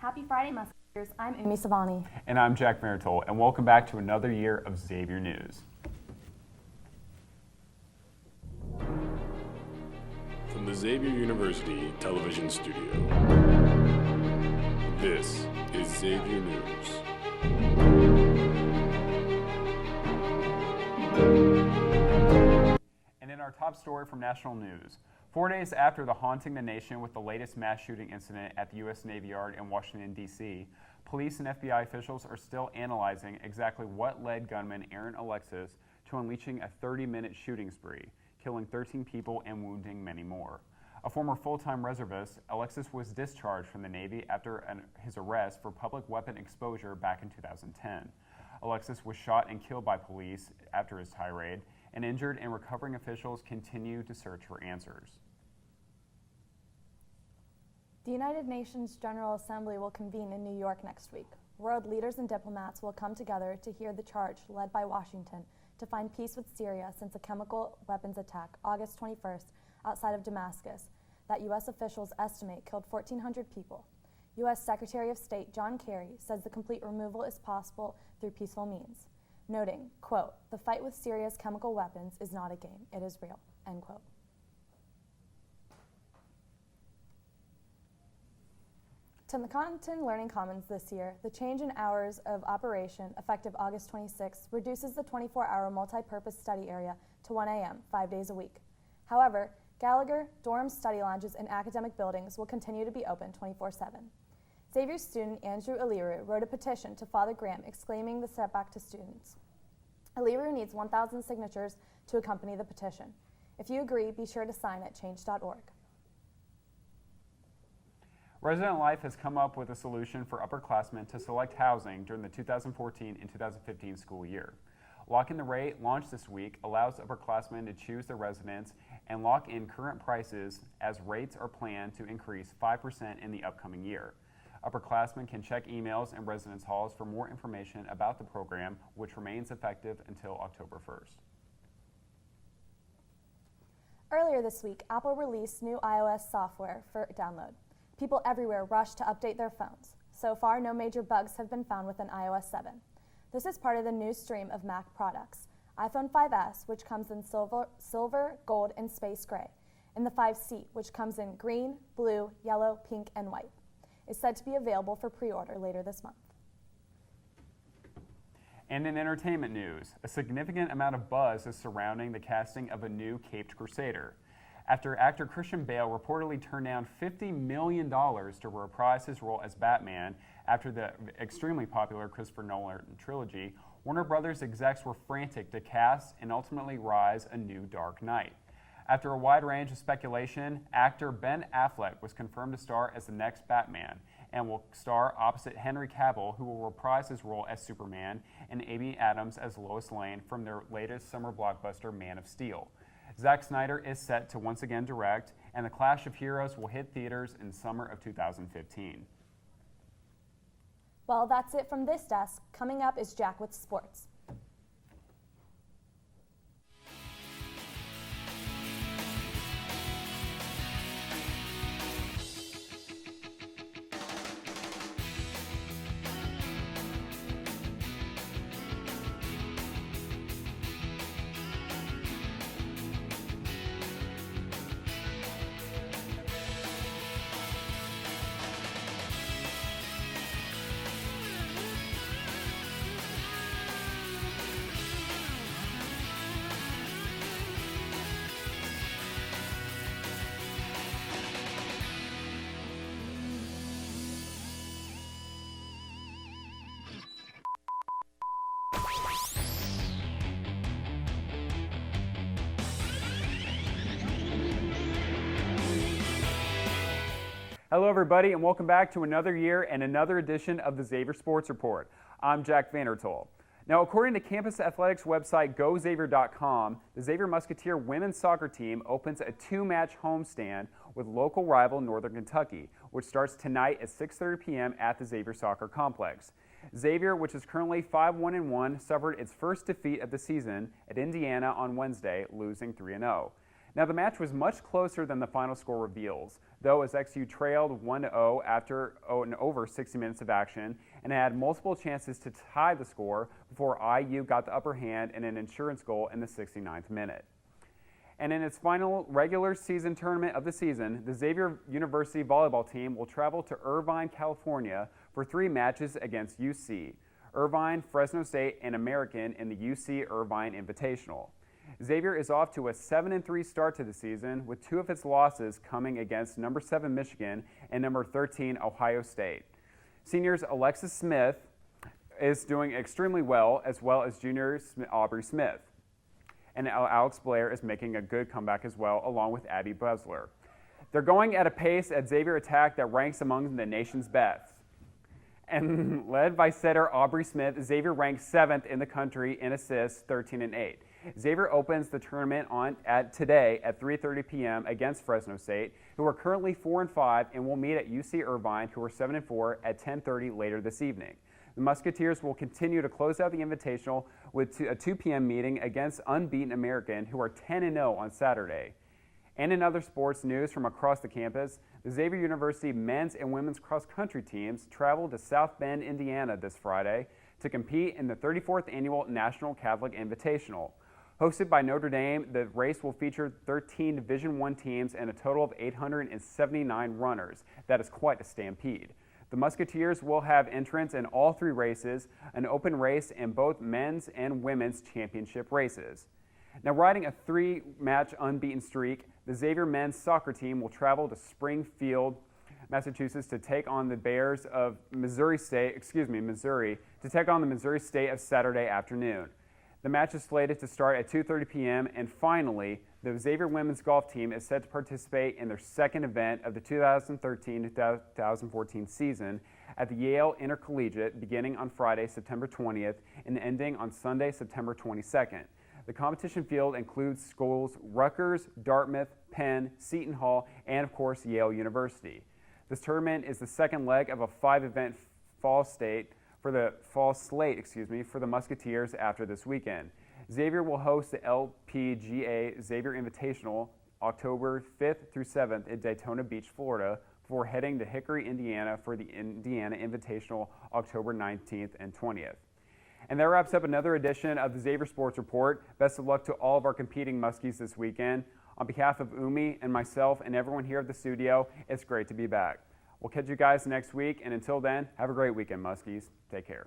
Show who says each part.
Speaker 1: Happy Friday, Musketeers. I'm Umi Savani.
Speaker 2: And I'm Jack Maritol, and welcome back to another year of Xavier News.
Speaker 3: From the Xavier University Television Studio, this is Xavier News.
Speaker 2: And in our top story from national news, 4 days after the haunting the nation with the latest mass shooting incident at the U.S. Navy Yard in Washington, D.C., police and FBI officials are still analyzing exactly what led gunman Aaron Alexis to unleashing a 30-minute shooting spree, killing 13 people and wounding many more. A former full-time reservist, Alexis was discharged from the Navy after his arrest for public weapon exposure back in 2010. Alexis was shot and killed by police after his tirade, and injured and recovering officials continue to search for answers.
Speaker 1: The United Nations General Assembly will convene in New York next week. World leaders and diplomats will come together to hear the charge led by Washington to find peace with Syria since a chemical weapons attack August 21st outside of Damascus that U.S. officials estimate killed 1,400 people. U.S. Secretary of State John Kerry says the complete removal is possible through peaceful means, noting, quote, "The fight with Syria's chemical weapons is not a game, it is real," end quote. To the Content Learning Commons this year, the change in hours of operation, effective August 26, reduces the 24-hour multi-purpose study area to 1 a.m., 5 days a week. However, Gallagher, dorms, study lounges, and academic buildings will continue to be open 24/7. Xavier student Andrew Aliru wrote a petition to Father Graham exclaiming the setback to students. Aliru needs 1,000 signatures to accompany the petition. If you agree, be sure to sign at change.org.
Speaker 2: Resident Life has come up with a solution for upperclassmen to select housing during the 2014 and 2015 school year. Lock in the Rate, launched this week, allows upperclassmen to choose their residence and lock in current prices as rates are planned to increase 5% in the upcoming year. Upperclassmen can check emails and residence halls for more information about the program, which remains effective until October 1st.
Speaker 1: Earlier this week, Apple released new iOS software for download. People everywhere rushed to update their phones. So far, no major bugs have been found within iOS 7. This is part of the new stream of Mac products. iPhone 5S, which comes in silver, gold, and space gray, and the 5C, which comes in green, blue, yellow, pink, and white, is said to be available for pre-order later this month.
Speaker 2: And in entertainment news, a significant amount of buzz is surrounding the casting of a new Caped Crusader, after actor Christian Bale reportedly turned down $50 million to reprise his role as Batman after the extremely popular Christopher Nolan trilogy. Warner Brothers execs were frantic to cast and ultimately rise a new Dark Knight. After a wide range of speculation, actor Ben Affleck was confirmed to star as the next Batman and will star opposite Henry Cavill, who will reprise his role as Superman, and Amy Adams as Lois Lane from their latest summer blockbuster Man of Steel. Zack Snyder is set to once again direct, and The Clash of Heroes will hit theaters in summer of 2015.
Speaker 1: Well, that's it from this desk. Coming up is Jack with sports.
Speaker 2: Hello everybody, and welcome back to another year and another edition of the Xavier Sports Report. I'm Jack Vandertol. Now, according to campus athletics website GoXavier.com, the Xavier Musketeer women's soccer team opens a two-match homestand with local rival Northern Kentucky, which starts tonight at 6:30 p.m. at the Xavier Soccer Complex. Xavier, which is currently 5-1-1, suffered its first defeat of the season at Indiana on Wednesday, losing 3-0. Now, the match was much closer than the final score reveals, though, as XU trailed 1-0 after an over 60 minutes of action and had multiple chances to tie the score before IU got the upper hand in an insurance goal in the 69th minute. And in its final regular season tournament of the season, the Xavier University volleyball team will travel to Irvine, California for 3 matches against UC, Irvine, Fresno State, and American in the UC Irvine Invitational. Xavier is off to a 7-3 start to the season, with 2 of its losses coming against number 7 Michigan and number 13 Ohio State. Seniors Alexis Smith is doing extremely well as junior Aubrey Smith. And Alex Blair is making a good comeback as well, along with Abby Busler. They're going at a pace at Xavier attack that ranks among the nation's best. And led by setter Aubrey Smith, Xavier ranks 7th in the country in assists, 13-8. Xavier opens the tournament today at 3:30 p.m. against Fresno State, who are currently 4-5, and will meet at UC Irvine, who are 7-4, at 10:30 later this evening. The Musketeers will continue to close out the Invitational with a 2 p.m. meeting against unbeaten American, who are 10-0 on Saturday. And in other sports news from across the campus, the Xavier University men's and women's cross-country teams traveled to South Bend, Indiana this Friday to compete in the 34th Annual National Catholic Invitational. Hosted by Notre Dame, the race will feature 13 Division I teams and a total of 879 runners. That is quite a stampede. The Musketeers will have entrants in all 3 races, an open race, and both men's and women's championship races. Now, riding a 3-match unbeaten streak, the Xavier men's soccer team will travel to Springfield, Massachusetts to take on the Bears of Missouri, to take on the Missouri State of Saturday afternoon. The match is slated to start at 2:30 p.m. And finally, the Xavier women's golf team is set to participate in their second event of the 2013-2014 season at the Yale Intercollegiate, beginning on Friday, September 20th, and ending on Sunday, September 22nd. The competition field includes schools Rutgers, Dartmouth, Penn, Seton Hall, and of course Yale University. This tournament is the second leg of a 5-event fall slate for the Musketeers after this weekend. Xavier will host the LPGA Xavier Invitational October 5th through 7th in Daytona Beach, Florida, before heading to Hickory, Indiana for the Indiana Invitational October 19th and 20th. And that wraps up another edition of the Xavier Sports Report. Best of luck to all of our competing Muskies this weekend. On behalf of Umi and myself and everyone here at the studio, it's great to be back. We'll catch you guys next week, and until then, have a great weekend, Muskies. Take care.